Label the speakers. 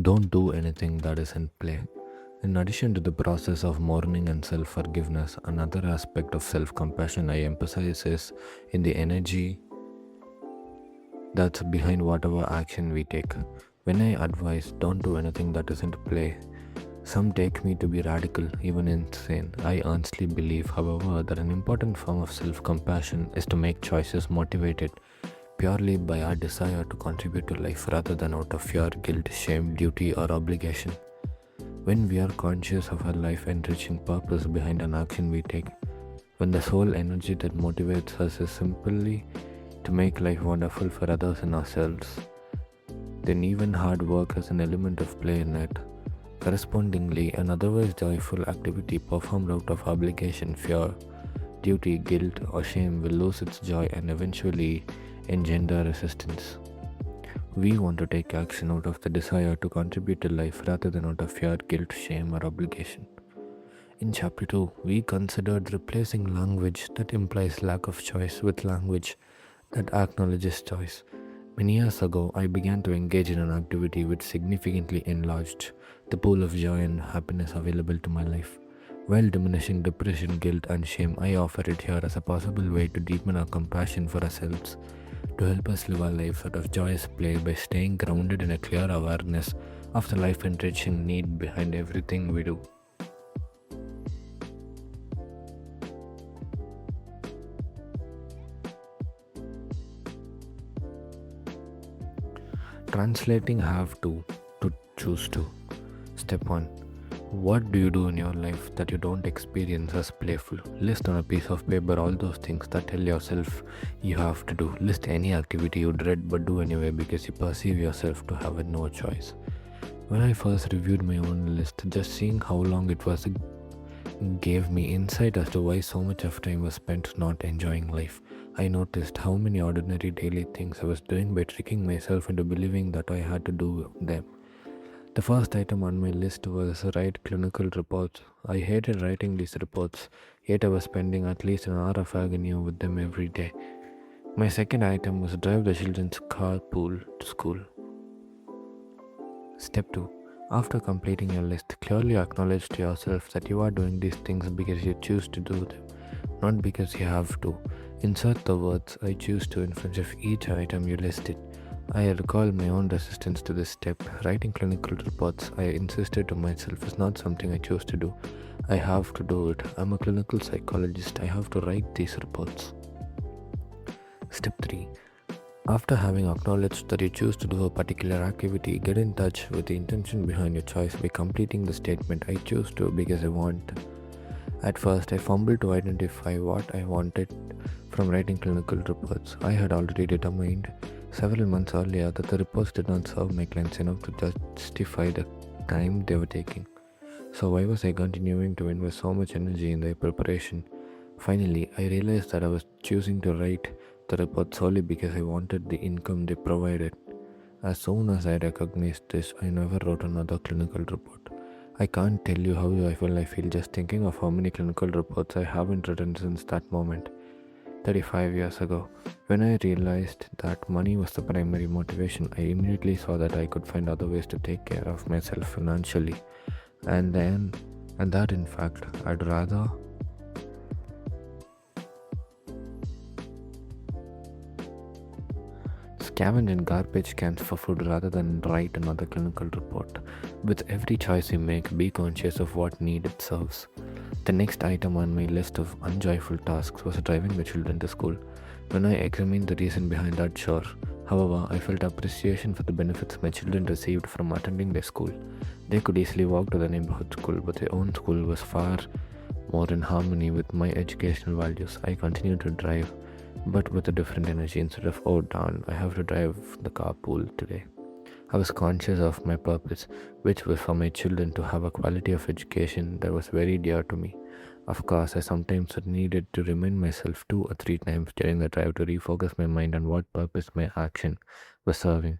Speaker 1: Don't do anything that isn't play. In addition to the process of mourning and self forgiveness, another aspect of self compassion I emphasize is in the energy that's behind whatever action we take. When I advise don't do anything that isn't play, some take me to be radical, even insane. I honestly believe, however, that an important form of self compassion is to make choices motivated purely by our desire to contribute to life rather than out of fear, guilt, shame, duty, or obligation. When we are conscious of our life enriching purpose behind an action we take, when the sole energy that motivates us is simply to make life wonderful for others and ourselves, then even hard work has an element of play in it. Correspondingly, an otherwise joyful activity performed out of obligation, fear, duty, guilt, or shame will lose its joy and eventually engender resistance. We want to take action out of the desire to contribute to life rather than out of fear, guilt, shame, or obligation. In chapter 2, we considered replacing language that implies lack of choice with language that acknowledges choice. Many years ago, I began to engage in an activity which significantly enlarged the pool of joy and happiness available to my life. While diminishing depression, guilt, and shame, I offer it here as a possible way to deepen our compassion for ourselves, to help us live our lives out of joyous play by staying grounded in a clear awareness of the life enriching need behind everything we do. Translating have to choose to. Step 1. What do you do in your life that you don't experience as playful? List on a piece of paper all those things that tell yourself you have to do. List any activity you dread but do anyway because you perceive yourself to have no choice. When I first reviewed my own list, just seeing how long it was gave me insight as to why so much of time was spent not enjoying life. I noticed how many ordinary daily things I was doing by tricking myself into believing that I had to do them. The first item on my list was write clinical reports. I hated writing these reports, yet I was spending at least an hour of agony with them every day. My second item was drive the children's carpool to school. Step 2. After completing your list, clearly acknowledge to yourself that you are doing these things because you choose to do them, not because you have to. Insert the words I choose to in front of each item you listed. I recall my own resistance to this step. Writing clinical reports, I insisted to myself, is not something I choose to do. I have to do it. I'm a clinical psychologist. I have to write these reports. Step 3. After having acknowledged that you choose to do a particular activity, get in touch with the intention behind your choice by completing the statement I choose to because I want. At first, I fumbled to identify what I wanted from writing clinical reports. I had already determined several months earlier that the reports did not serve my clients enough to justify the time they were taking. So why was I continuing to invest so much energy in their preparation? Finally, I realized that I was choosing to write the report solely because I wanted the income they provided. As soon as I recognized this, I never wrote another clinical report. I can't tell you how I feel just thinking of how many clinical reports I haven't written since that moment, 35 years ago. When I realized that money was the primary motivation, I immediately saw that I could find other ways to take care of myself financially. And that in fact, I'd rather scavenge in garbage cans for food rather than write another clinical report. With every choice you make, be conscious of what need it serves. The next item on my list of unjoyful tasks was driving the children to school. When I examined the reason behind that chore, however, I felt appreciation for the benefits my children received from attending their school. They could easily walk to the neighborhood school, but their own school was far more in harmony with my educational values. I continued to drive, but with a different energy. Instead of, oh darn, I have to drive the carpool today, I was conscious of my purpose, which was for my children to have a quality of education that was very dear to me. Of course, I sometimes needed to remind myself 2 or 3 times during the drive to refocus my mind on what purpose my action was serving.